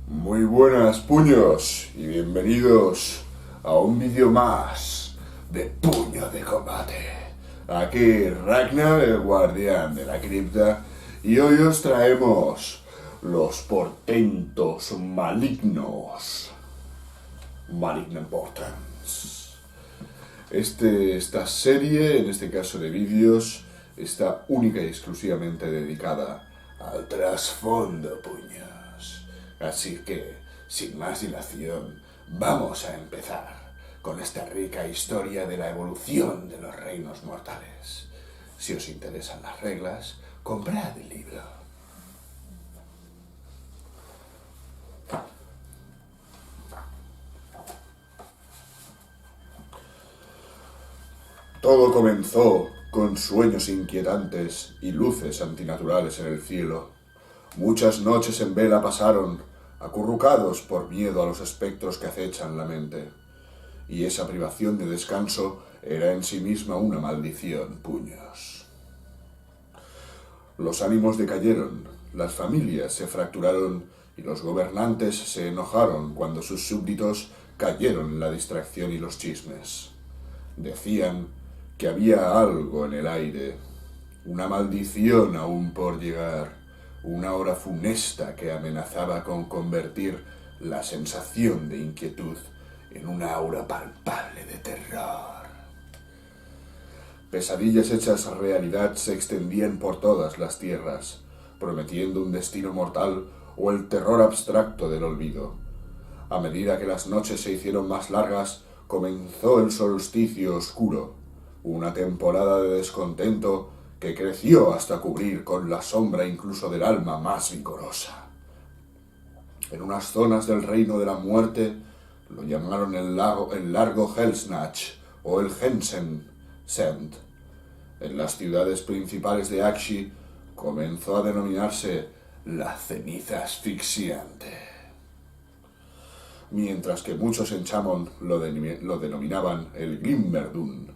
Muy buenas, puños, y bienvenidos a un vídeo más de Puño de Combate. Aquí Ragnar, el guardián de la cripta, y hoy os traemos los portentos malignos. Malignant Portents. Esta serie, en este caso de vídeos, está única y exclusivamente dedicada al trasfondo, puños. Así que, sin más dilación, vamos a empezar con esta rica historia de la evolución de los reinos mortales. Si os interesan las reglas, comprad el libro. Todo comenzó con sueños inquietantes y luces antinaturales en el cielo. Muchas noches en vela pasaron, acurrucados por miedo a los espectros que acechan la mente. Y esa privación de descanso era en sí misma una maldición, puños. Los ánimos decayeron, las familias se fracturaron y los gobernantes se enojaron cuando sus súbditos cayeron en la distracción y los chismes. Decían que había algo en el aire, una maldición aún por llegar, una hora funesta que amenazaba con convertir la sensación de inquietud en una aura palpable de terror. Pesadillas hechas realidad se extendían por todas las tierras, prometiendo un destino mortal o el terror abstracto del olvido. A medida que las noches se hicieron más largas, comenzó el solsticio oscuro, una temporada de descontento que creció hasta cubrir con la sombra incluso del alma más vigorosa. En unas zonas del reino de la muerte lo llamaron el largo Hellsnatch o el Hensend. En las ciudades principales de Akshi comenzó a denominarse la ceniza asfixiante, mientras que muchos en Chamon lo denominaban el Glimmerdun.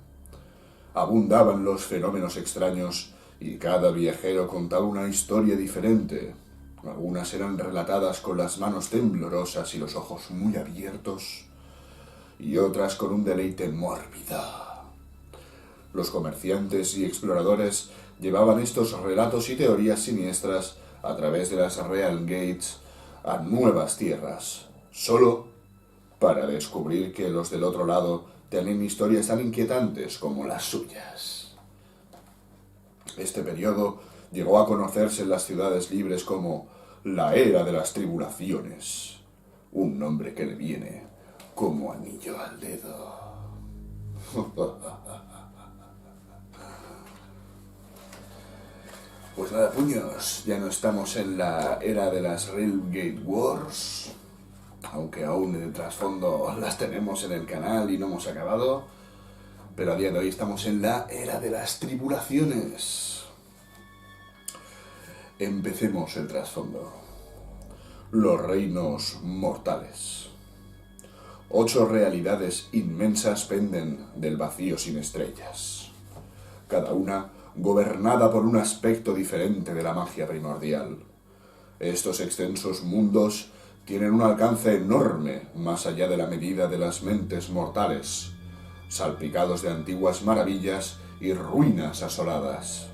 Abundaban los fenómenos extraños y cada viajero contaba una historia diferente. Algunas eran relatadas con las manos temblorosas y los ojos muy abiertos, y otras con un deleite mórbido. Los comerciantes y exploradores llevaban estos relatos y teorías siniestras a través de las Real Gates a nuevas tierras, solo para descubrir que los del otro lado tienen historias tan inquietantes como las suyas. Este periodo llegó a conocerse en las ciudades libres como la Era de las Tribulaciones, un nombre que le viene como anillo al dedo. Pues nada, puños, ya no estamos en la era de las Railgate Wars, aunque aún en el trasfondo las tenemos en el canal y no hemos acabado, pero a día de hoy estamos en la era de las tribulaciones. Empecemos el trasfondo. Los reinos mortales. 8 realidades inmensas penden del vacío sin estrellas, cada una gobernada por un aspecto diferente de la magia primordial. Estos extensos mundos tienen un alcance enorme más allá de la medida de las mentes mortales, salpicados de antiguas maravillas y ruinas asoladas.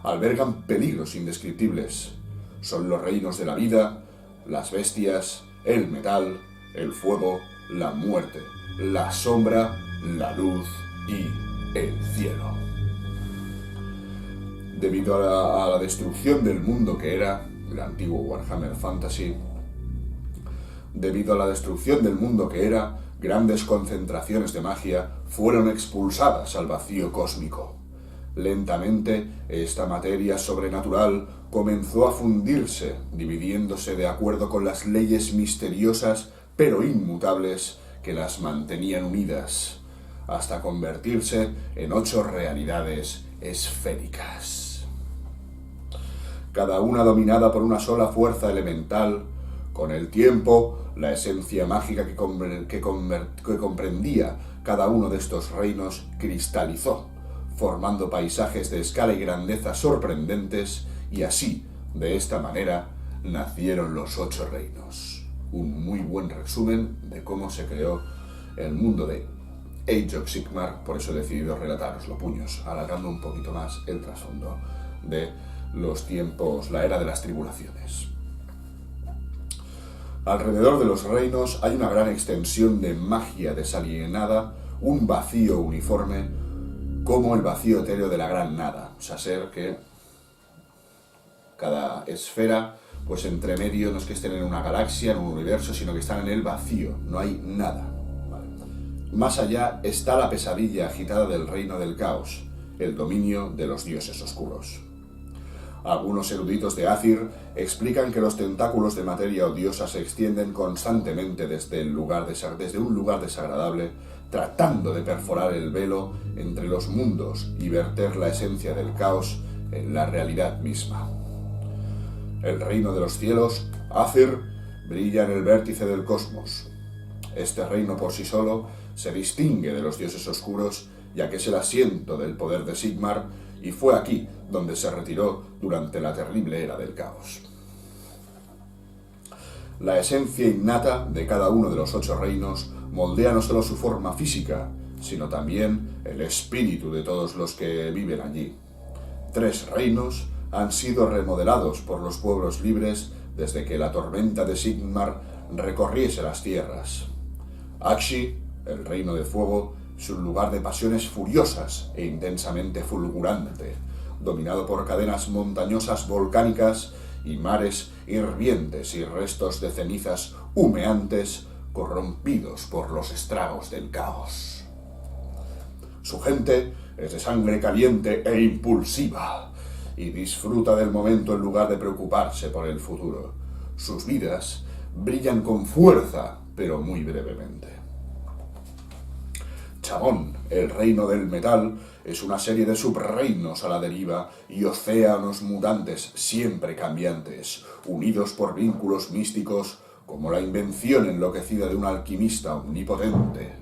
Albergan peligros indescriptibles. Son los reinos de la vida, las bestias, el metal, el fuego, la muerte, la sombra, la luz y el cielo. Debido a la destrucción del mundo que era el antiguo Warhammer Fantasy, grandes concentraciones de magia fueron expulsadas al vacío cósmico. Lentamente, esta materia sobrenatural comenzó a fundirse, dividiéndose de acuerdo con las leyes misteriosas pero inmutables que las mantenían unidas, hasta convertirse en 8 realidades esféricas, cada una dominada por una sola fuerza elemental. Con el tiempo, la esencia mágica que comprendía cada uno de estos reinos cristalizó, formando paisajes de escala y grandeza sorprendentes y así De esta manera nacieron los 8 reinos. Un muy buen resumen de cómo se creó el mundo de Age of Sigmar, por eso he decidido relataroslo, puños, alargando un poquito más el trasfondo de los tiempos, la era de las tribulaciones. Alrededor de los reinos hay una gran extensión de magia desalienada, un vacío uniforme, como el vacío etéreo de la gran nada. O sea, ser que cada esfera, pues entre medio no es que estén en una galaxia, en un universo, sino que están en el vacío, no hay nada. ¿Vale? Más allá está la pesadilla agitada del reino del caos, el dominio de los dioses oscuros. Algunos eruditos de Azyr explican que los tentáculos de materia odiosa se extienden constantemente desde un lugar desagradable, tratando de perforar el velo entre los mundos y verter la esencia del caos en la realidad misma. El reino de los cielos, Azyr, brilla en el vértice del cosmos. Este reino por sí solo se distingue de los dioses oscuros, ya que es el asiento del poder de Sigmar, y fue aquí donde se retiró durante la terrible era del caos. La esencia innata de cada uno de los 8 reinos moldea no solo su forma física, sino también el espíritu de todos los que viven allí. 3 reinos han sido remodelados por los pueblos libres desde que la tormenta de Sigmar recorriese las tierras. Aqshy, el reino de fuego, es un lugar de pasiones furiosas e intensamente fulgurante, dominado por cadenas montañosas volcánicas y mares hirvientes y restos de cenizas humeantes corrompidos por los estragos del caos. Su gente es de sangre caliente e impulsiva y disfruta del momento en lugar de preocuparse por el futuro. Sus vidas brillan con fuerza, pero muy brevemente. Chamon, el reino del metal, es una serie de subreinos a la deriva y océanos mutantes siempre cambiantes, unidos por vínculos místicos como la invención enloquecida de un alquimista omnipotente.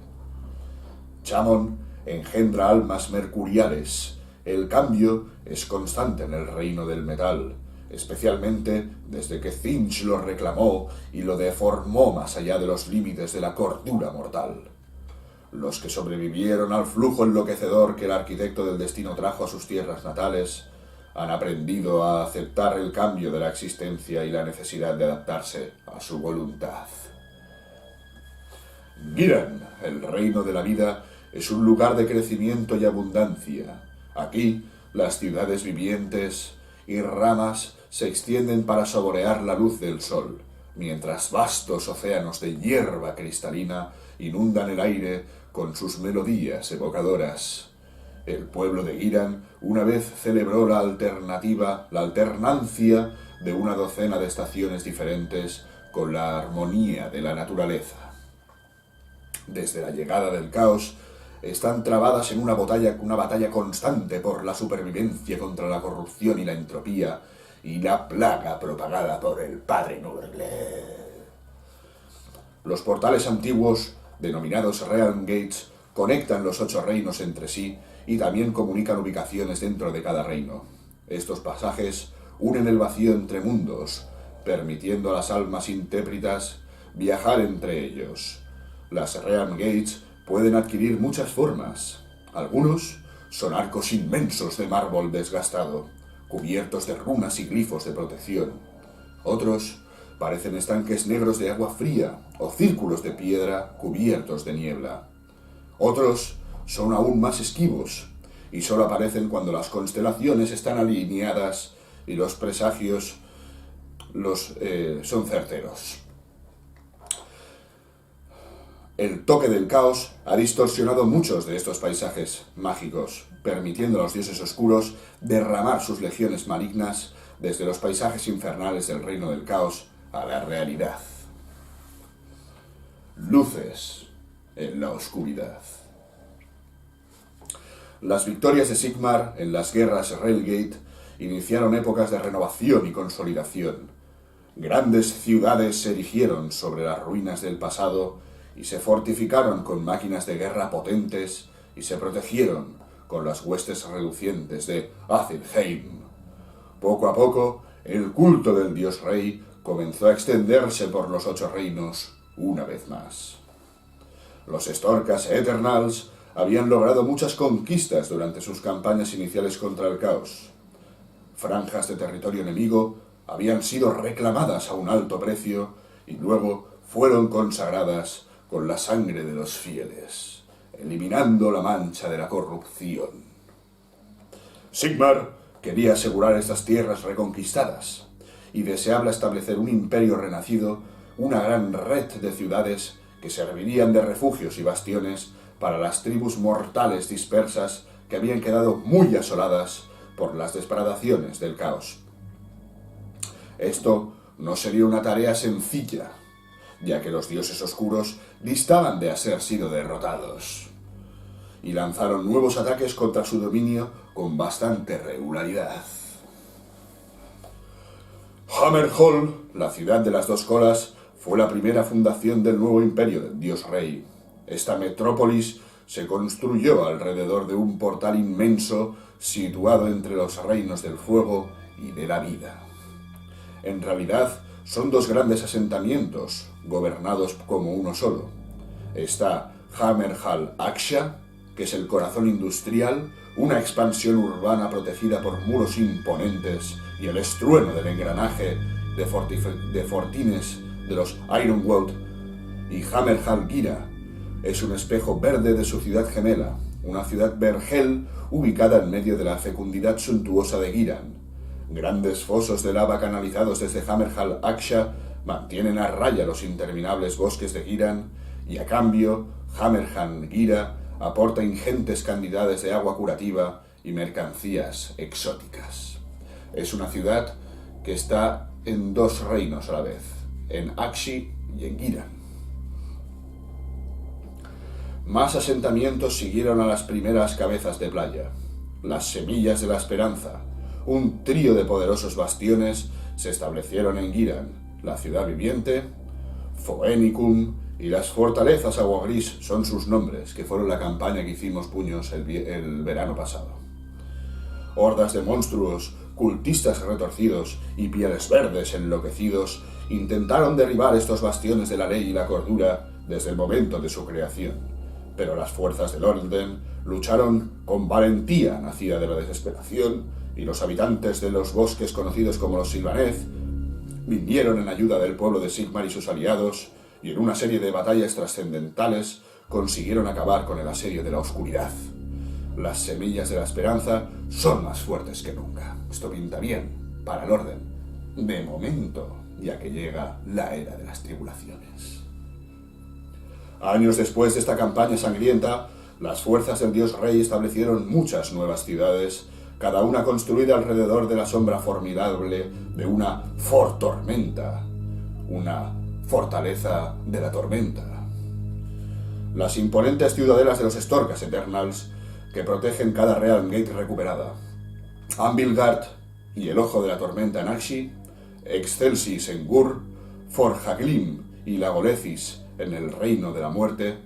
Chamon engendra almas mercuriales. El cambio es constante en el reino del metal, especialmente desde que Tzeentch lo reclamó y lo deformó más allá de los límites de la cordura mortal. Los que sobrevivieron al flujo enloquecedor que el arquitecto del destino trajo a sus tierras natales han aprendido a aceptar el cambio de la existencia y la necesidad de adaptarse a su voluntad. Ghyran, el reino de la vida, es un lugar de crecimiento y abundancia. Aquí, las ciudades vivientes y ramas se extienden para saborear la luz del sol, mientras vastos océanos de hierba cristalina inundan el aire con sus melodías evocadoras. El pueblo de Ghyran una vez celebró la alternancia de una docena de estaciones diferentes con la armonía de la naturaleza. Desde la llegada del caos, están trabadas en una batalla constante por la supervivencia contra la corrupción y la entropía y la plaga propagada por el Padre Nurgle. Los portales antiguos, denominados Realm Gates, conectan los 8 reinos entre sí y también comunican ubicaciones dentro de cada reino. Estos pasajes unen el vacío entre mundos, permitiendo a las almas intrépidas viajar entre ellos. Las Realm Gates pueden adquirir muchas formas. Algunos son arcos inmensos de mármol desgastado, cubiertos de runas y glifos de protección. Otros parecen estanques negros de agua fría o círculos de piedra cubiertos de niebla. Otros son aún más esquivos y solo aparecen cuando las constelaciones están alineadas y los presagios son certeros. El toque del caos ha distorsionado muchos de estos paisajes mágicos, permitiendo a los dioses oscuros derramar sus legiones malignas desde los paisajes infernales del reino del caos a la realidad. Luces en la oscuridad. Las victorias de Sigmar en las guerras Railgate iniciaron épocas de renovación y consolidación. Grandes ciudades se erigieron sobre las ruinas del pasado y se fortificaron con máquinas de guerra potentes y se protegieron con las huestes relucientes de Azilheim. Poco a poco, el culto del dios rey comenzó a extenderse por los 8 reinos una vez más. Los Storkas Eternals habían logrado muchas conquistas durante sus campañas iniciales contra el caos. Franjas de territorio enemigo habían sido reclamadas a un alto precio y luego fueron consagradas con la sangre de los fieles, eliminando la mancha de la corrupción. Sigmar quería asegurar estas tierras reconquistadas y deseaba establecer un imperio renacido, una gran red de ciudades que servirían de refugios y bastiones para las tribus mortales dispersas que habían quedado muy asoladas por las depredaciones del caos. Esto no sería una tarea sencilla, ya que los dioses oscuros distaban de haber sido derrotados, y lanzaron nuevos ataques contra su dominio con bastante regularidad. Hammerhall, la ciudad de las 2 colas, fue la primera fundación del nuevo imperio del dios rey. Esta metrópolis se construyó alrededor de un portal inmenso situado entre los reinos del fuego y de la vida. En realidad, son 2 grandes asentamientos, gobernados como uno solo. Está Hammerhall Aksha, que es el corazón industrial, una expansión urbana protegida por muros imponentes y el estruendo del engranaje de fortines de los Ironwood, y Hammerhall Gira es un espejo verde de su ciudad gemela, una ciudad vergel ubicada en medio de la fecundidad suntuosa de Giran. Grandes fosos de lava canalizados desde Hammerhall Aksha mantienen a raya los interminables bosques de Giran, y a cambio Hammerhall Gira aporta ingentes cantidades de agua curativa y mercancías exóticas. Es una ciudad que está en 2 reinos a la vez, en Akshi y en Giran. Más asentamientos siguieron a las primeras cabezas de playa. Las Semillas de la Esperanza, un trío de poderosos bastiones, se establecieron en Giran, la ciudad viviente. Phoenicium y las fortalezas Agua Gris son sus nombres, que fueron la campaña que hicimos puños el verano pasado. Hordas de monstruos, cultistas retorcidos y pieles verdes enloquecidos intentaron derribar estos bastiones de la ley y la cordura desde el momento de su creación, pero las fuerzas del orden lucharon con valentía nacida de la desesperación, y los habitantes de los bosques conocidos como los Sylvaneth vinieron en ayuda del pueblo de Sigmar y sus aliados, y en una serie de batallas trascendentales consiguieron acabar con el asedio de la oscuridad. Las Semillas de la Esperanza son más fuertes que nunca. Esto pinta bien para el orden, de momento, ya que llega la era de las tribulaciones. Años después de esta campaña sangrienta, las fuerzas del dios rey establecieron muchas nuevas ciudades, cada una construida alrededor de la sombra formidable de una tormenta, una fortaleza de la tormenta. Las imponentes ciudadelas de los Storkas Eternals, que protegen cada Realm Gate recuperada. Anvilgard y el Ojo de la Tormenta en Akshi, Excelsis en Gur, Forjaglim y Lagolesis en el Reino de la Muerte.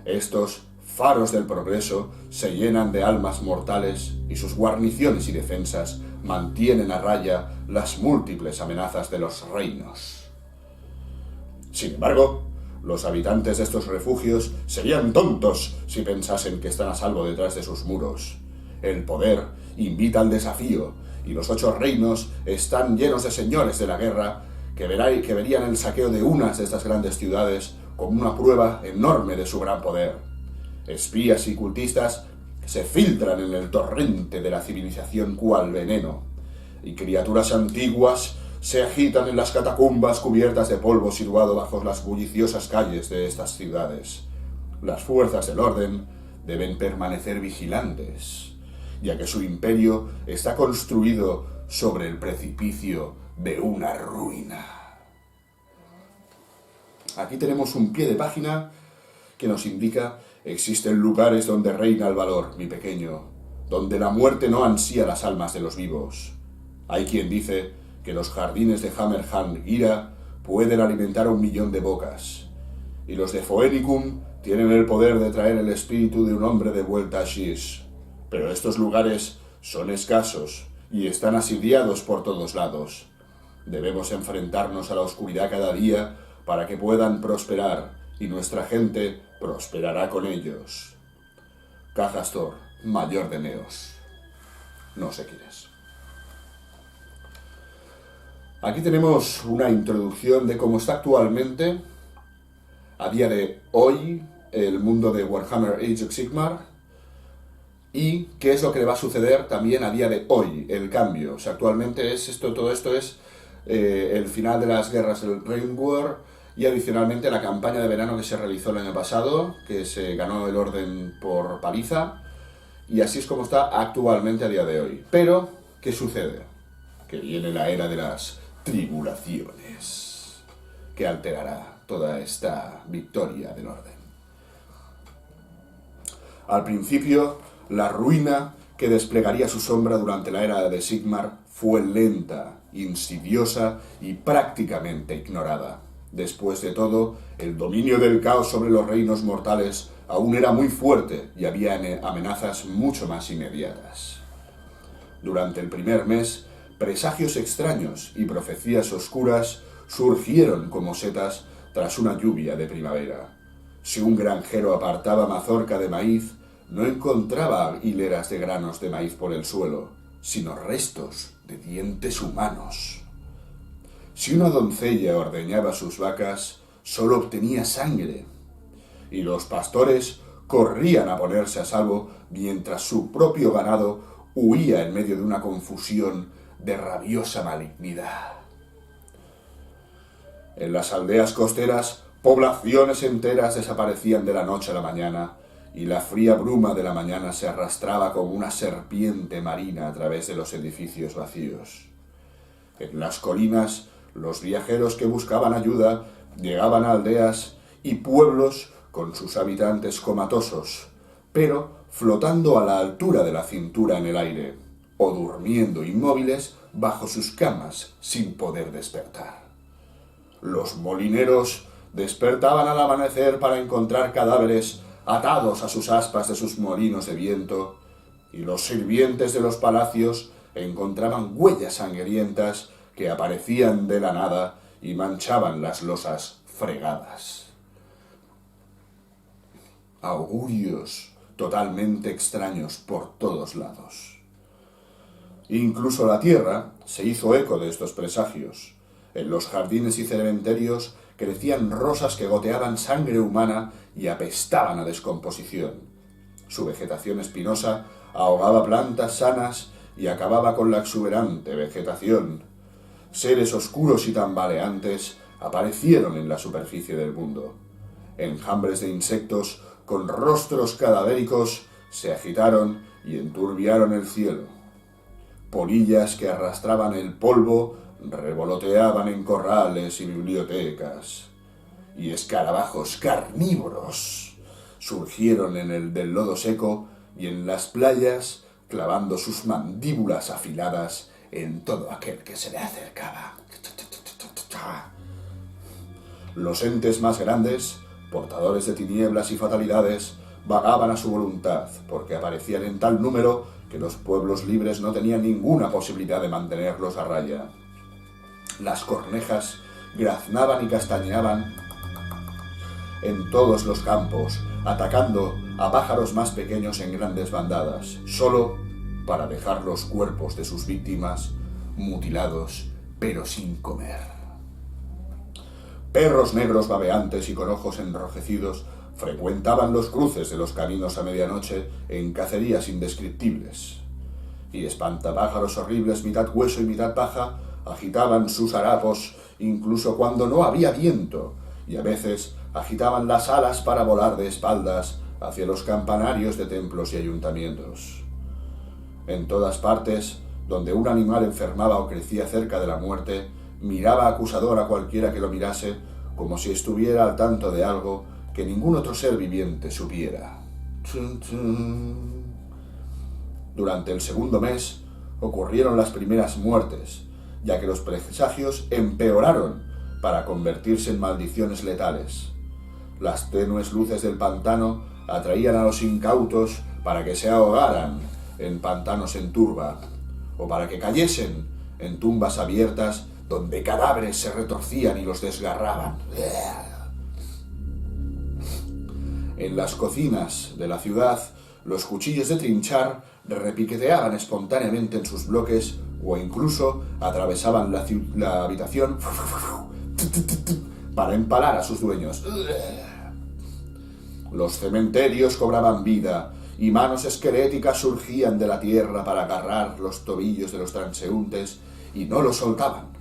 Estos faros del progreso se llenan de almas mortales, y sus guarniciones y defensas mantienen a raya las múltiples amenazas de los reinos. Sin embargo, los habitantes de estos refugios serían tontos si pensasen que están a salvo detrás de sus muros. El poder invita al desafío, y los 8 reinos están llenos de señores de la guerra que verían el saqueo de unas de estas grandes ciudades como una prueba enorme de su gran poder. Espías y cultistas se filtran en el torrente de la civilización cual veneno, y criaturas antiguas se agitan en las catacumbas cubiertas de polvo situado bajo las bulliciosas calles de estas ciudades. Las fuerzas del orden deben permanecer vigilantes, ya que su imperio está construido sobre el precipicio de una ruina. Aquí tenemos un pie de página que nos indica: existen lugares donde reina el valor, mi pequeño, donde la muerte no ansía las almas de los vivos. Hay quien dice que los jardines de Hammerhall Gira pueden alimentar a 1.000.000 de bocas, y los de Phoenicium tienen el poder de traer el espíritu de un hombre de vuelta a Shish. Pero estos lugares son escasos y están asediados por todos lados. Debemos enfrentarnos a la oscuridad cada día para que puedan prosperar, y nuestra gente prosperará con ellos. Cajastor, mayor de Neos. No sé quién es. Aquí tenemos una introducción de cómo está actualmente, a día de hoy, el mundo de Warhammer Age of Sigmar, y qué es lo que le va a suceder también a día de hoy, el cambio. O sea, actualmente todo esto es el final de las guerras del Reign War y adicionalmente la campaña de verano que se realizó el año pasado, que se ganó el orden por paliza, y así es como está actualmente a día de hoy. Pero, ¿qué sucede? Que viene la era de las tribulaciones, que alterará toda esta victoria del orden. Al principio, la ruina que desplegaría su sombra durante la era de Sigmar fue lenta, insidiosa y prácticamente ignorada. Después de todo, el dominio del caos sobre los reinos mortales aún era muy fuerte y había amenazas mucho más inmediatas. Durante el primer mes, presagios extraños y profecías oscuras surgieron como setas tras una lluvia de primavera. Si un granjero apartaba mazorca de maíz, no encontraba hileras de granos de maíz por el suelo, sino restos de dientes humanos. Si una doncella ordeñaba sus vacas, solo obtenía sangre, y los pastores corrían a ponerse a salvo mientras su propio ganado huía en medio de una confusión de rabiosa malignidad. En las aldeas costeras, poblaciones enteras desaparecían de la noche a la mañana, y la fría bruma de la mañana se arrastraba como una serpiente marina a través de los edificios vacíos. En las colinas, los viajeros que buscaban ayuda llegaban a aldeas y pueblos con sus habitantes comatosos, pero flotando a la altura de la cintura en el aire, o durmiendo inmóviles bajo sus camas sin poder despertar. Los molineros despertaban al amanecer para encontrar cadáveres atados a sus aspas de sus molinos de viento, y los sirvientes de los palacios encontraban huellas sangrientas que aparecían de la nada y manchaban las losas fregadas. Augurios totalmente extraños por todos lados. Incluso la tierra se hizo eco de estos presagios. En los jardines y cementerios crecían rosas que goteaban sangre humana y apestaban a descomposición. Su vegetación espinosa ahogaba plantas sanas y acababa con la exuberante vegetación. Seres oscuros y tambaleantes aparecieron en la superficie del mundo. Enjambres de insectos con rostros cadavéricos se agitaron y enturbiaron el cielo. Polillas que arrastraban el polvo revoloteaban en corrales y bibliotecas, y escarabajos carnívoros surgieron en el del lodo seco y en las playas, clavando sus mandíbulas afiladas en todo aquel que se le acercaba. Los entes más grandes, portadores de tinieblas y fatalidades, vagaban a su voluntad, porque aparecían en tal número que los pueblos libres no tenían ninguna posibilidad de mantenerlos a raya. Las cornejas graznaban y castañeaban en todos los campos, atacando a pájaros más pequeños en grandes bandadas, solo para dejar los cuerpos de sus víctimas mutilados, pero sin comer. Perros negros babeantes y con ojos enrojecidos frecuentaban los cruces de los caminos a medianoche en cacerías indescriptibles, y espantapájaros horribles, mitad hueso y mitad paja, agitaban sus harapos incluso cuando no había viento, y a veces agitaban las alas para volar de espaldas hacia los campanarios de templos y ayuntamientos. En todas partes, donde un animal enfermaba o crecía cerca de la muerte, miraba acusador a cualquiera que lo mirase, como si estuviera al tanto de algo que ningún otro ser viviente supiera. Durante el segundo mes ocurrieron las primeras muertes, ya que los presagios empeoraron para convertirse en maldiciones letales. Las tenues luces del pantano atraían a los incautos para que se ahogaran en pantanos en turba, o para que cayesen en tumbas abiertas donde cadáveres se retorcían y los desgarraban. En las cocinas de la ciudad, los cuchillos de trinchar repiqueteaban espontáneamente en sus bloques o incluso atravesaban la habitación para empalar a sus dueños. Los cementerios cobraban vida y manos esqueléticas surgían de la tierra para agarrar los tobillos de los transeúntes y no los soltaban.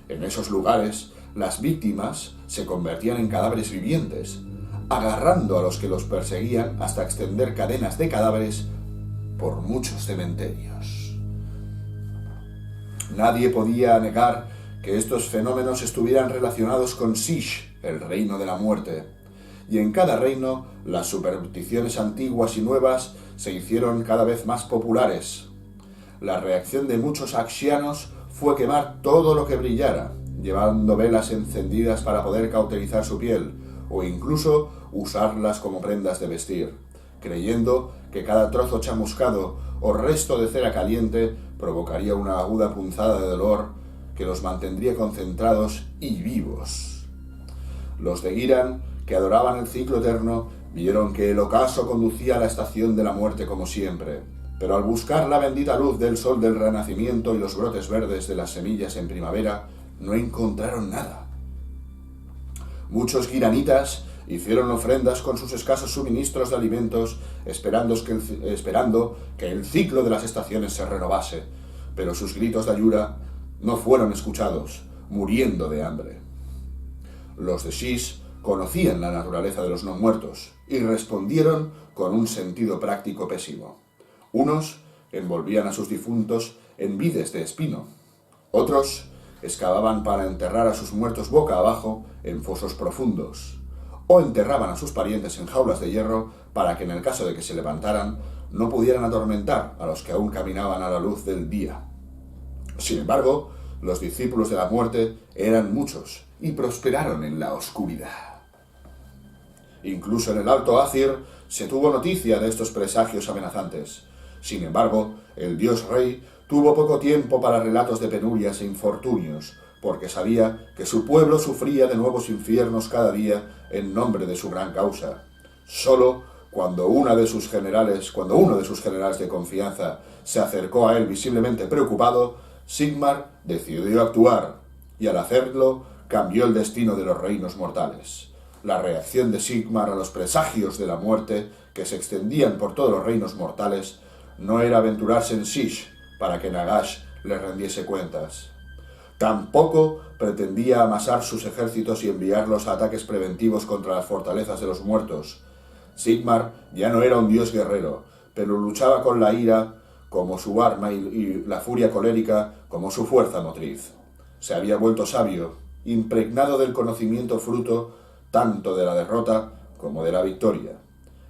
En esos lugares, las víctimas se convertían en cadáveres vivientes, agarrando a los que los perseguían hasta extender cadenas de cadáveres por muchos cementerios. Nadie podía negar que estos fenómenos estuvieran relacionados con Sish, el reino de la muerte, y en cada reino las supersticiones antiguas y nuevas se hicieron cada vez más populares. La reacción de muchos axianos fue quemar todo lo que brillara, llevando velas encendidas para poder cauterizar su piel, o incluso usarlas como prendas de vestir, creyendo que cada trozo chamuscado o resto de cera caliente provocaría una aguda punzada de dolor que los mantendría concentrados y vivos. Los de Giran, que adoraban el ciclo eterno, vieron que el ocaso conducía a la estación de la muerte como siempre, pero al buscar la bendita luz del sol del renacimiento y los brotes verdes de las semillas en primavera, no encontraron nada. Muchos giranitas hicieron ofrendas con sus escasos suministros de alimentos, esperando que el ciclo de las estaciones se renovase, pero sus gritos de ayuda no fueron escuchados, muriendo de hambre. Los de Sish conocían la naturaleza de los no muertos y respondieron con un sentido práctico pésimo. Unos envolvían a sus difuntos en vides de espino, otros excavaban para enterrar a sus muertos boca abajo en fosos profundos, o enterraban a sus parientes en jaulas de hierro para que en el caso de que se levantaran no pudieran atormentar a los que aún caminaban a la luz del día. Sin embargo, los discípulos de la muerte eran muchos y prosperaron en la oscuridad. Incluso en el Alto Azir se tuvo noticia de estos presagios amenazantes. Sin embargo, el dios rey tuvo poco tiempo para relatos de penurias e infortunios, porque sabía que su pueblo sufría de nuevos infiernos cada día en nombre de su gran causa. Solo cuando uno de sus generales de confianza se acercó a él visiblemente preocupado, Sigmar decidió actuar, y al hacerlo cambió el destino de los reinos mortales. La reacción de Sigmar a los presagios de la muerte que se extendían por todos los reinos mortales no era aventurarse en Sish para que Nagash le rendiese cuentas. Tampoco pretendía amasar sus ejércitos y enviarlos a ataques preventivos contra las fortalezas de los muertos. Sigmar ya no era un dios guerrero, pero luchaba con la ira como su arma y la furia colérica como su fuerza motriz. Se había vuelto sabio, impregnado del conocimiento fruto tanto de la derrota como de la victoria,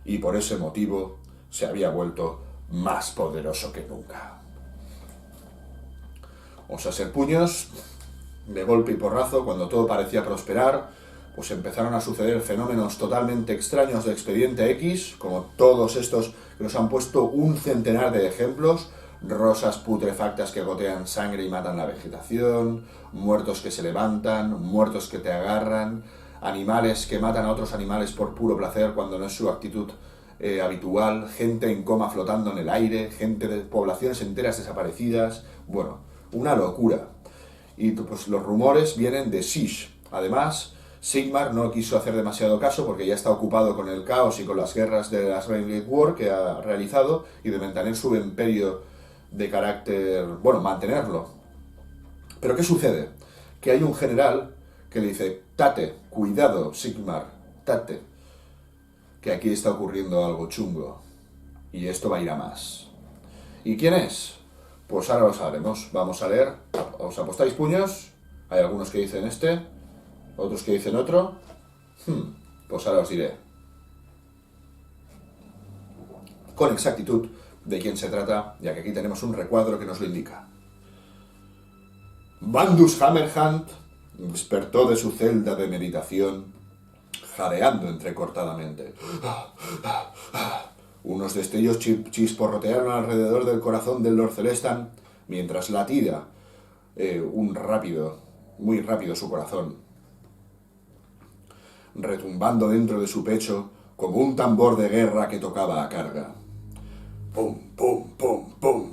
y por ese motivo se había vuelto más poderoso que nunca. A ser puños, de golpe y porrazo, cuando todo parecía prosperar, pues empezaron a suceder fenómenos totalmente extraños de Expediente X, como todos estos que nos han puesto un centenar de ejemplos: rosas putrefactas que gotean sangre y matan la vegetación, muertos que se levantan, muertos que te agarran, animales que matan a otros animales por puro placer cuando no es su actitud habitual, gente en coma flotando en el aire, gente de poblaciones enteras desaparecidas. Bueno, una locura. Y pues los rumores vienen de Sish. Además, Sigmar no quiso hacer demasiado caso porque ya está ocupado con el caos y con las guerras de las Renegade War que ha realizado y de mantener su imperio de carácter, bueno, mantenerlo. Pero ¿qué sucede? Que hay un general que le dice: tate, cuidado, Sigmar, tate, que aquí está ocurriendo algo chungo y esto va a ir a más. ¿Y quién es? Pues ahora lo sabremos. Vamos a leer. ¿Os apostáis puños? Hay algunos que dicen este, otros que dicen otro. Pues ahora os diré con exactitud de quién se trata, ya que aquí tenemos un recuadro que nos lo indica. Bandus Hammerhand despertó de su celda de meditación, jadeando entrecortadamente. Unos destellos chisporrotearon alrededor del corazón del Lord Celestan, mientras latía un rápido muy rápido su corazón, retumbando dentro de su pecho como un tambor de guerra que tocaba a carga. ¡Pum, pum, pum, pum!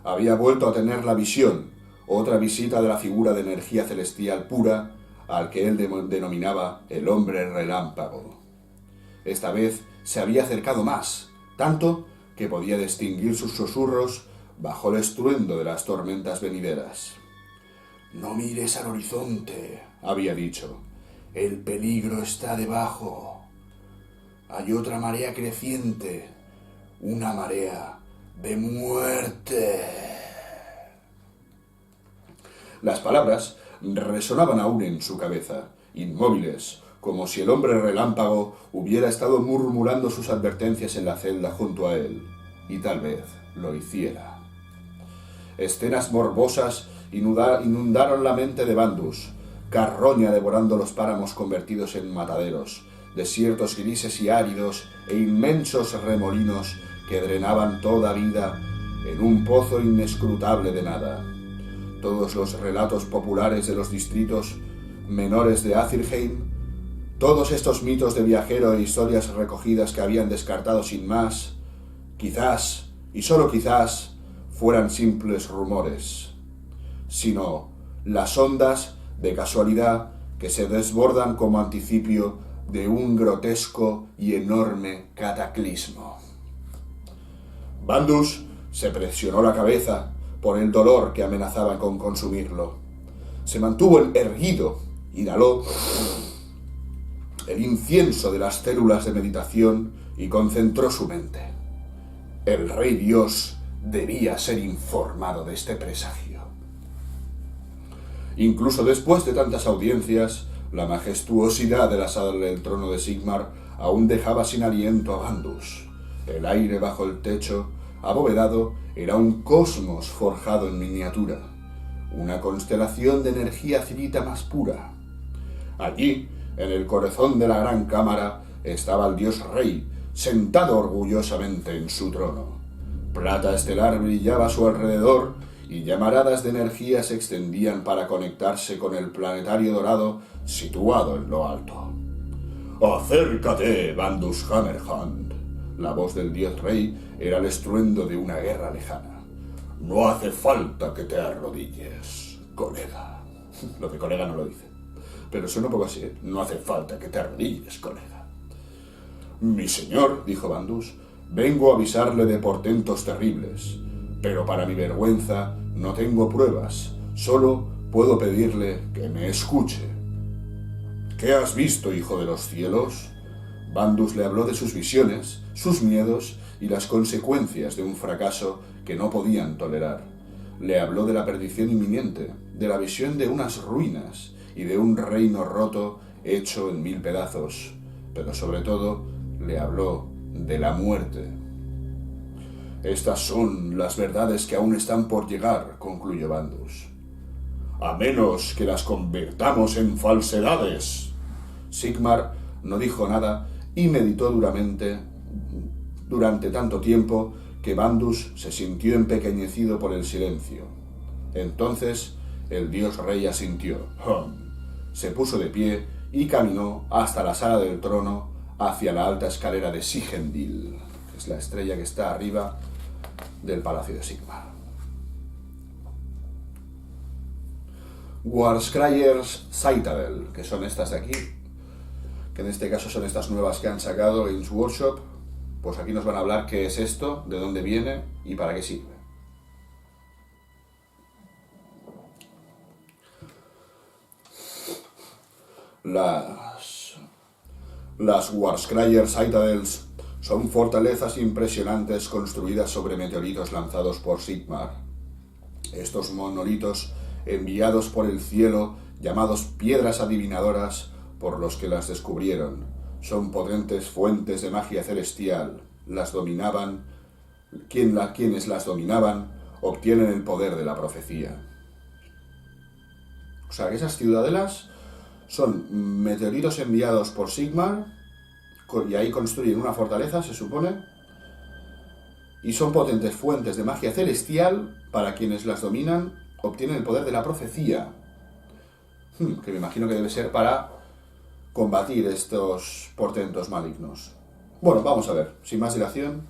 Había vuelto a tener la visión, otra visita de la figura de energía celestial pura al que él denominaba el hombre relámpago. Esta vez se había acercado más, tanto que podía distinguir sus susurros bajo el estruendo de las tormentas venideras. «No mires al horizonte», había dicho. «El peligro está debajo. Hay otra marea creciente, una marea de muerte». Las palabras resonaban aún en su cabeza, inmóviles, como si el hombre relámpago hubiera estado murmurando sus advertencias en la celda junto a él, y tal vez lo hiciera. Escenas morbosas inundaron la mente de Bandus, carroña devorando los páramos convertidos en mataderos, desiertos grises y áridos e inmensos remolinos que drenaban toda vida en un pozo inescrutable de nada. Todos los relatos populares de los distritos menores de Azirheim, todos estos mitos de viajero e historias recogidas que habían descartado sin más, quizás, y solo quizás, fueran simples rumores, sino las ondas de casualidad que se desbordan como anticipio de un grotesco y enorme cataclismo. Bandus se presionó la cabeza por el dolor que amenazaba con consumirlo. Se mantuvo erguido, inhaló el incienso de las células de meditación y concentró su mente. El Rey Dios debía ser informado de este presagio. Incluso después de tantas audiencias, la majestuosidad de la sala del trono de Sigmar aún dejaba sin aliento a Bandus. El aire bajo el techo abovedado era un cosmos forjado en miniatura, una constelación de energía cirita más pura. Allí, en el corazón de la gran cámara, estaba el dios rey, sentado orgullosamente en su trono. Plata estelar brillaba a su alrededor y llamaradas de energía se extendían para conectarse con el planetario dorado situado en lo alto. «Acércate, Bandus Hammerhand». La voz del dios rey era el estruendo de una guerra lejana. «No hace falta que te arrodilles, colega». Lo de colega no lo dice, pero suena un poco así, ¿eh? «No hace falta que te arrodilles, colega». «Mi señor», dijo Bandus, «vengo a avisarle de portentos terribles, pero para mi vergüenza no tengo pruebas, solo puedo pedirle que me escuche». «¿Qué has visto, hijo de los cielos?» Bandus le habló de sus visiones, sus miedos y las consecuencias de un fracaso que no podían tolerar. Le habló de la perdición inminente, de la visión de unas ruinas y de un reino roto hecho en 1000 pedazos, pero sobre todo le habló de la muerte. «Estas son las verdades que aún están por llegar», concluyó Bandus. «A menos que las convirtamos en falsedades». Sigmar no dijo nada y meditó durante tanto tiempo que Bandus se sintió empequeñecido por el silencio. Entonces el dios rey asintió. Se puso de pie y caminó hasta la sala del trono hacia la alta escalera de Sigendil, que es la estrella que está arriba del palacio de Sigmar. Warscryer's Citadel, que son estas de aquí, que en este caso son estas nuevas que han sacado en su workshop, pues aquí nos van a hablar qué es esto, de dónde viene y para qué sirve. Las Warscryer Citadels son fortalezas impresionantes construidas sobre meteoritos lanzados por Sigmar. Estos monolitos, enviados por el cielo, llamados piedras adivinadoras por los que las descubrieron, son potentes fuentes de magia celestial. Quienes las dominaban obtienen el poder de la profecía. O sea, que esas ciudadelas son meteoritos enviados por Sigmar, y ahí construyen una fortaleza, se supone, y son potentes fuentes de magia celestial. Para quienes las dominan, obtienen el poder de la profecía. Que me imagino que debe ser para combatir estos portentos malignos. Bueno, vamos a ver, sin más dilación.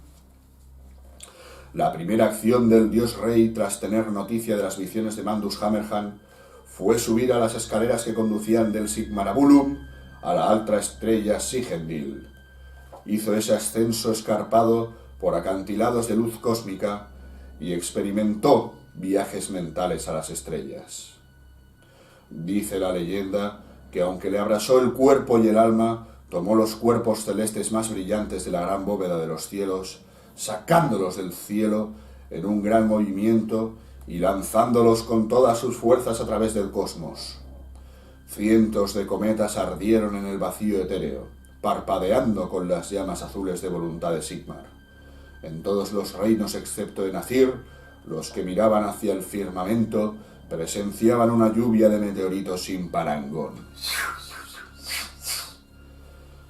La primera acción del dios rey tras tener noticia de las visiones de Mandus Hammerhand fue subir a las escaleras que conducían del Sigmarabulum a la alta estrella Sigendil. Hizo ese ascenso escarpado por acantilados de luz cósmica y experimentó viajes mentales a las estrellas. Dice la leyenda que aunque le abrasó el cuerpo y el alma, tomó los cuerpos celestes más brillantes de la gran bóveda de los cielos, sacándolos del cielo en un gran movimiento y lanzándolos con todas sus fuerzas a través del cosmos. Cientos de cometas ardieron en el vacío etéreo, parpadeando con las llamas azules de voluntad de Sigmar. En todos los reinos excepto en Azyr, los que miraban hacia el firmamento presenciaban una lluvia de meteoritos sin parangón.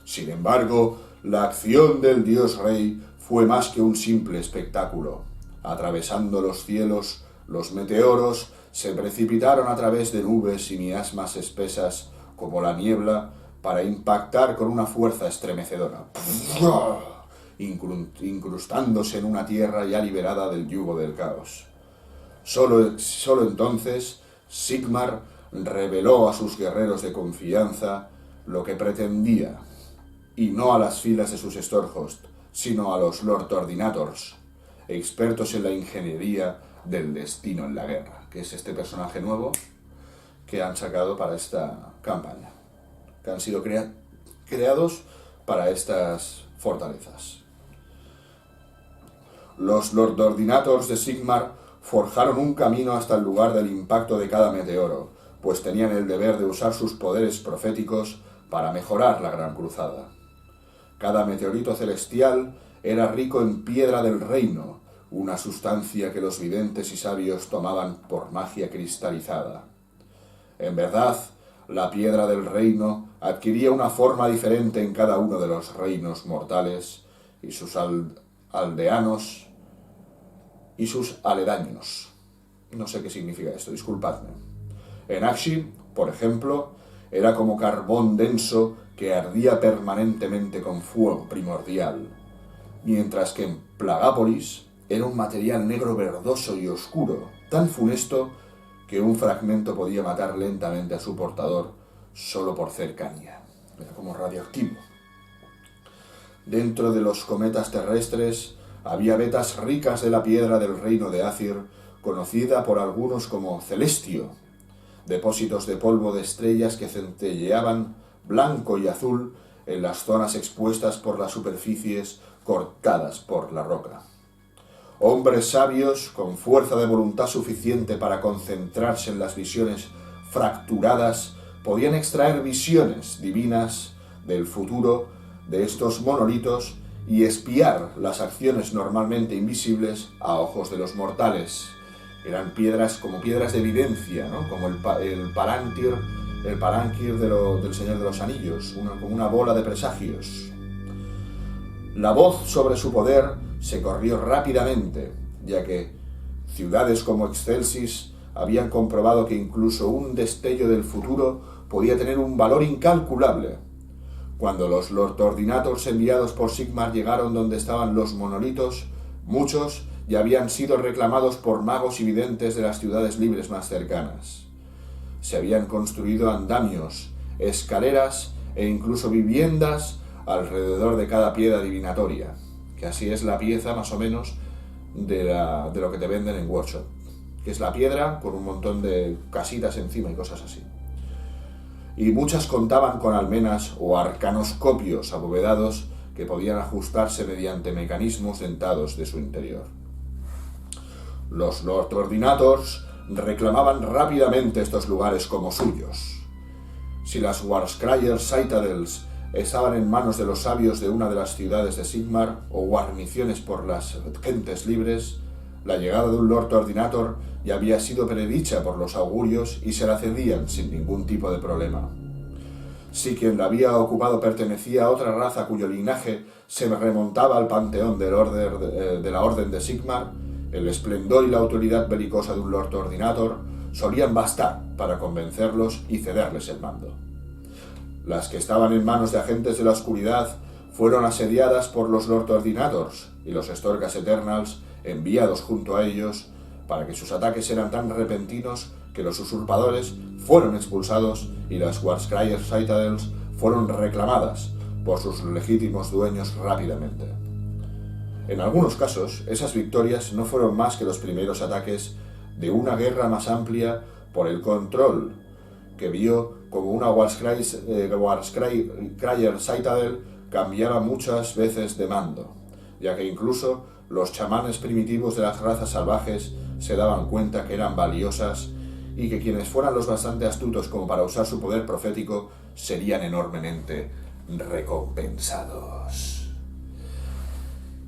Sin embargo, la acción del dios rey fue más que un simple espectáculo. Atravesando los cielos, los meteoros se precipitaron a través de nubes y miasmas espesas como la niebla para impactar con una fuerza estremecedora, incrustándose en una tierra ya liberada del yugo del caos. Solo entonces Sigmar reveló a sus guerreros de confianza lo que pretendía, y no a las filas de sus Stormhost, sino a los Lord Ordinators, expertos en la ingeniería del destino en la guerra, que es este personaje nuevo que han sacado para esta campaña, que han sido creados para estas fortalezas. Los Lord Ordinators de Sigmar forjaron un camino hasta el lugar del impacto de cada meteoro, pues tenían el deber de usar sus poderes proféticos para mejorar la Gran Cruzada. Cada meteorito celestial era rico en piedra del reino, una sustancia que los videntes y sabios tomaban por magia cristalizada. En verdad, la piedra del reino adquiría una forma diferente en cada uno de los reinos mortales y sus aldeanos y sus aledaños. No sé qué significa esto, disculpadme. En Aqshy, por ejemplo, era como carbón denso que ardía permanentemente con fuego primordial, mientras que en Plagápolis era un material negro verdoso y oscuro, tan funesto que un fragmento podía matar lentamente a su portador solo por cercanía. Era como radioactivo. Dentro de los cometas terrestres había vetas ricas de la piedra del reino de Azyr, conocida por algunos como Celestio, depósitos de polvo de estrellas que centelleaban blanco y azul en las zonas expuestas por las superficies cortadas por la roca. Hombres sabios, con fuerza de voluntad suficiente para concentrarse en las visiones fracturadas, podían extraer visiones divinas del futuro de estos monolitos y espiar las acciones normalmente invisibles a ojos de los mortales. Eran piedras como piedras de evidencia, ¿no? Como el Palantir del Señor de los Anillos, como una bola de presagios. La voz sobre su poder se corrió rápidamente, ya que ciudades como Excelsis habían comprobado que incluso un destello del futuro podía tener un valor incalculable. Cuando los Lord Ordinators enviados por Sigmar llegaron donde estaban los monolitos, muchos ya habían sido reclamados por magos y videntes de las ciudades libres más cercanas. Se habían construido andamios, escaleras e incluso viviendas alrededor de cada piedra divinatoria, que así es la pieza más o menos de lo que te venden en Workshop, que es la piedra con un montón de casitas encima y cosas así. Y muchas contaban con almenas o arcanoscopios abovedados que podían ajustarse mediante mecanismos dentados de su interior. Los Lord Ordinators reclamaban rápidamente estos lugares como suyos. Si las Warscryer Citadels estaban en manos de los sabios de una de las ciudades de Sigmar o guarniciones por las gentes libres, la llegada de un Lord Ordinator ya había sido predicha por los augurios y se la cedían sin ningún tipo de problema. Si quien la había ocupado pertenecía a otra raza cuyo linaje se remontaba al panteón de la Orden de Sigmar, el esplendor y la autoridad belicosa de un Lord Ordinator solían bastar para convencerlos y cederles el mando. Las que estaban en manos de agentes de la oscuridad fueron asediadas por los Lord Ordinators y los Storkas Eternals enviados junto a ellos para que sus ataques eran tan repentinos que los usurpadores fueron expulsados y las Warskrier Citadels fueron reclamadas por sus legítimos dueños rápidamente. En algunos casos, esas victorias no fueron más que los primeros ataques de una guerra más amplia por el control que vio como una Warskrier Citadel cambiaba muchas veces de mando, ya que incluso los chamanes primitivos de las razas salvajes se daban cuenta que eran valiosas y que quienes fueran los bastante astutos como para usar su poder profético serían enormemente recompensados.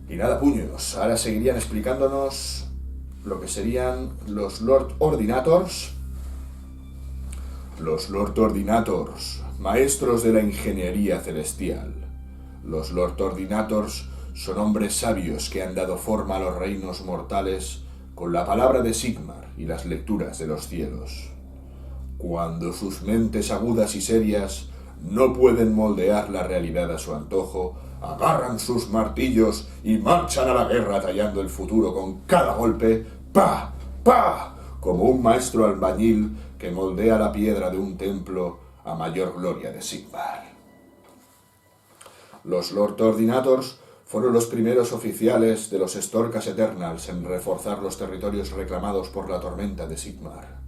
Y nada, puños, ahora seguirían explicándonos lo que serían los Lord Ordinators. Los Lord Ordinators, maestros de la ingeniería celestial. Los Lord Ordinators son hombres sabios que han dado forma a los reinos mortales con la palabra de Sigmar y las lecturas de los cielos. Cuando sus mentes agudas y serias no pueden moldear la realidad a su antojo, agarran sus martillos y marchan a la guerra tallando el futuro con cada golpe, ¡pa! ¡pa! Como un maestro albañil que moldea la piedra de un templo a mayor gloria de Sigmar. Los Lord Ordinators fueron los primeros oficiales de los Storkas Eternals en reforzar los territorios reclamados por la tormenta de Sigmar.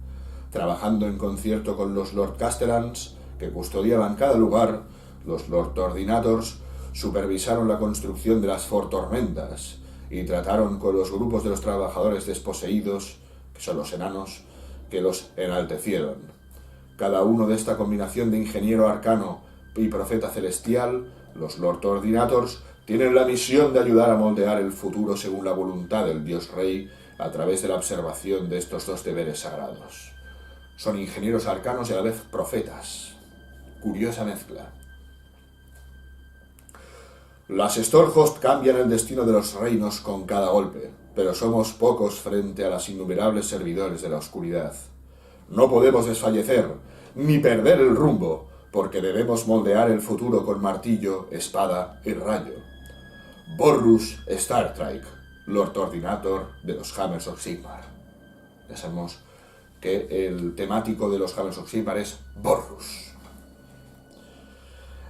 Trabajando en concierto con los Lord Castellans, que custodiaban cada lugar, los Lord Ordinators supervisaron la construcción de las Fortormentas y trataron con los grupos de los trabajadores desposeídos, que son los enanos, que los enaltecieron. Cada uno de esta combinación de ingeniero arcano y profeta celestial, los Lord Ordinators tienen la misión de ayudar a moldear el futuro según la voluntad del Dios Rey a través de la observación de estos dos deberes sagrados. Son ingenieros arcanos y a la vez profetas. Curiosa mezcla. Las Stormhost cambian el destino de los reinos con cada golpe, pero somos pocos frente a las innumerables servidores de la oscuridad. No podemos desfallecer, ni perder el rumbo, porque debemos moldear el futuro con martillo, espada y rayo. Borrus Starstrike, Lord Ordinator de los Hammers of Sigmar. Ya sabemos que el temático de los Hammers of Sigmar es Borrus.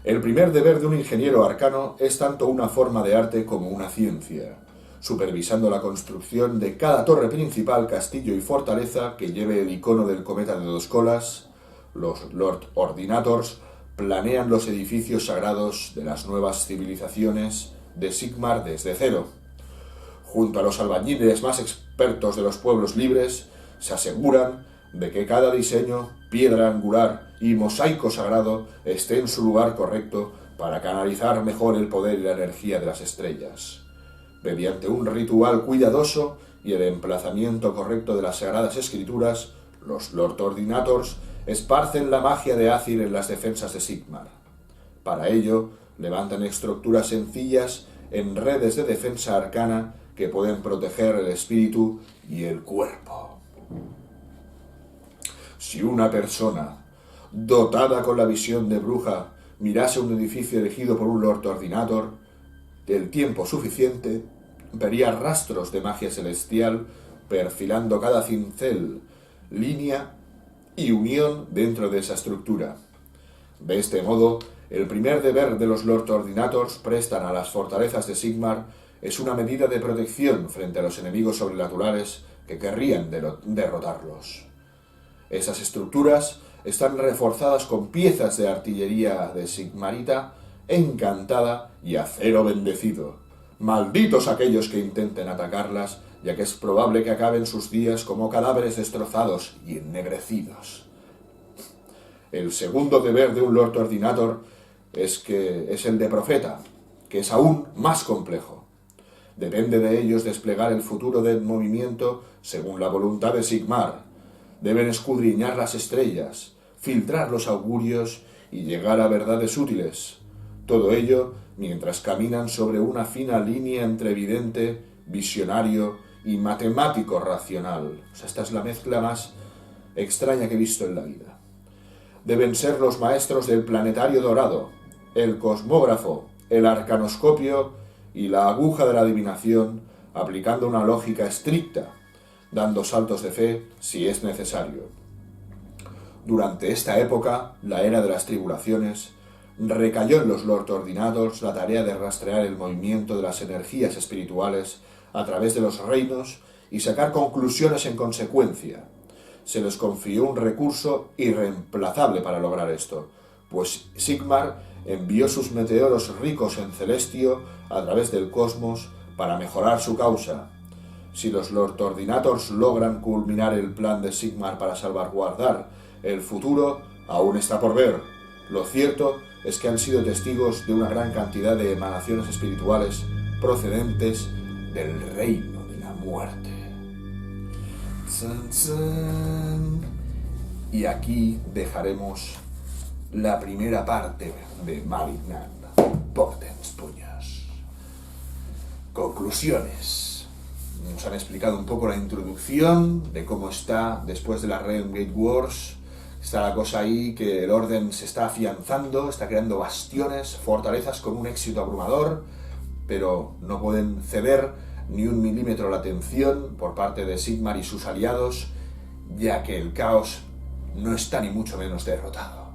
El primer deber de un ingeniero arcano es tanto una forma de arte como una ciencia, supervisando la construcción de cada torre principal, castillo y fortaleza que lleve el icono del cometa de dos colas. Los Lord Ordinators planean los edificios sagrados de las nuevas civilizaciones de Sigmar desde cero. Junto a los albañiles más expertos de los pueblos libres, se aseguran de que cada diseño, piedra angular y mosaico sagrado esté en su lugar correcto para canalizar mejor el poder y la energía de las estrellas. Mediante un ritual cuidadoso y el emplazamiento correcto de las sagradas escrituras, los Lord Ordinators esparcen la magia de Azyr en las defensas de Sigmar. Para ello, levantan estructuras sencillas en redes de defensa arcana que pueden proteger el espíritu y el cuerpo. Si una persona, dotada con la visión de bruja, mirase un edificio elegido por un Lord Ordinator, del tiempo suficiente, vería rastros de magia celestial perfilando cada cincel, línea y unión dentro de esa estructura. De este modo, el primer deber de los Lord Ordinators prestan a las fortalezas de Sigmar es una medida de protección frente a los enemigos sobrenaturales que querrían derrotarlos. Esas estructuras están reforzadas con piezas de artillería de Sigmarita encantada y acero bendecido. Malditos aquellos que intenten atacarlas, ya que es probable que acaben sus días como cadáveres destrozados y ennegrecidos. El segundo deber de un Lord Ordinator es el de profeta, que es aún más complejo. Depende de ellos desplegar el futuro del movimiento según la voluntad de Sigmar. Deben escudriñar las estrellas, filtrar los augurios y llegar a verdades útiles. Todo ello mientras caminan sobre una fina línea entre evidente, visionario y matemático racional. O sea, esta es la mezcla más extraña que he visto en la vida. Deben ser los maestros del planetario dorado, el cosmógrafo, el arcanoscopio y la aguja de la adivinación, aplicando una lógica estricta, dando saltos de fe si es necesario. Durante esta época, la era de las tribulaciones, recayó en los Lord Ordinators la tarea de rastrear el movimiento de las energías espirituales a través de los reinos y sacar conclusiones en consecuencia. Se les confió un recurso irreemplazable para lograr esto, pues Sigmar envió sus meteoros ricos en celestio a través del cosmos para mejorar su causa. Si los Lord Ordinators logran culminar el plan de Sigmar para salvaguardar el futuro, aún está por ver. Lo cierto es que han sido testigos de una gran cantidad de emanaciones espirituales procedentes del reino de la muerte. ¡Tsan, tsan! Y aquí dejaremos la primera parte de Malignant. Portens, puños. Conclusiones. Nos han explicado un poco la introducción de cómo está después de la Realm Gate Wars. Está la cosa ahí que el orden se está afianzando, está creando bastiones, fortalezas con un éxito abrumador, pero no pueden ceder ni un milímetro la atención por parte de Sigmar y sus aliados, ya que el caos no está ni mucho menos derrotado.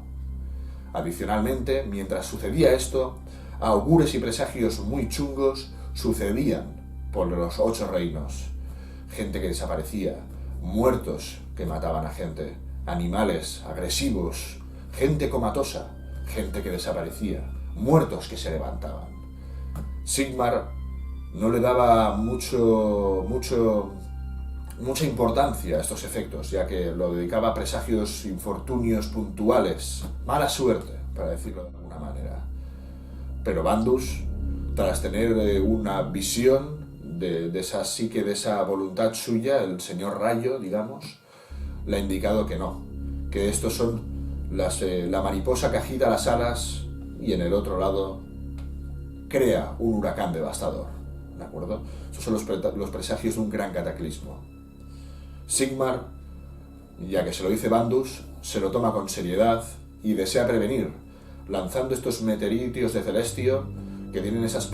Adicionalmente, mientras sucedía esto, augures y presagios muy chungos sucedían por los 8 reinos. Gente que desaparecía, muertos que mataban a gente, animales agresivos, gente comatosa, gente que desaparecía, muertos que se levantaban. Sigmar no le daba mucha importancia a estos efectos, ya que lo dedicaba a presagios, infortunios puntuales, mala suerte, para decirlo de alguna manera. Pero Bandus, tras tener una visión de esa psique, de esa voluntad suya, el señor Rayo, digamos, le ha indicado que no, que estos son la mariposa que agita las alas y en el otro lado crea un huracán devastador, ¿de acuerdo? Esos son los presagios de un gran cataclismo. Sigmar, ya que se lo dice Bandus, se lo toma con seriedad y desea prevenir, lanzando estos meteoritos de celestio que tienen esas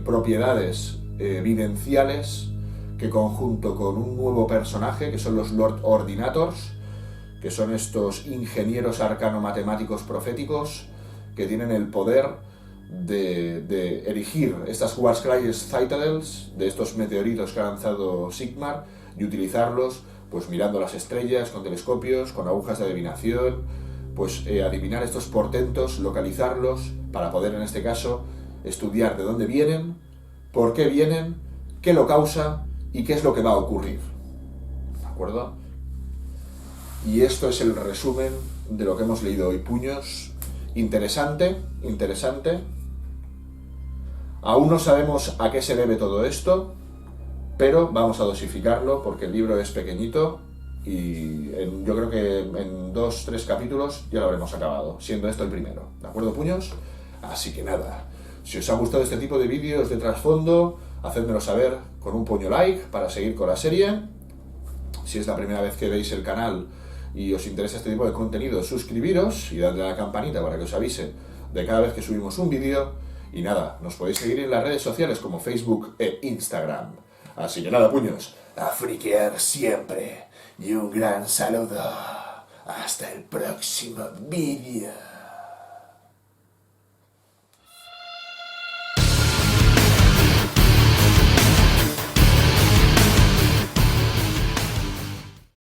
propiedades vivenciales que conjunto con un nuevo personaje, que son los Lord Ordinators, que son estos ingenieros arcano-matemáticos proféticos que tienen el poder de erigir estas Warscryers Citadels, de estos meteoritos que ha lanzado Sigmar, y utilizarlos pues mirando las estrellas con telescopios, con agujas de adivinación, pues adivinar estos portentos, localizarlos, para poder en este caso estudiar de dónde vienen, por qué vienen, qué lo causa y qué es lo que va a ocurrir. ¿De acuerdo? Y esto es el resumen de lo que hemos leído hoy, puños. Interesante, interesante. Aún no sabemos a qué se debe todo esto, pero vamos a dosificarlo porque el libro es pequeñito y yo creo que en 2-3 capítulos ya lo habremos acabado, siendo esto el primero. ¿De acuerdo, puños? Así que nada, si os ha gustado este tipo de vídeos de trasfondo, hacedmelo saber con un puño like para seguir con la serie. Si es la primera vez que veis el canal y os interesa este tipo de contenido, suscribiros y dadle a la campanita para que os avise de cada vez que subimos un vídeo. Y nada, nos podéis seguir en las redes sociales como Facebook e Instagram. Así que nada, puños, a friquear siempre y un gran saludo. Hasta el próximo vídeo.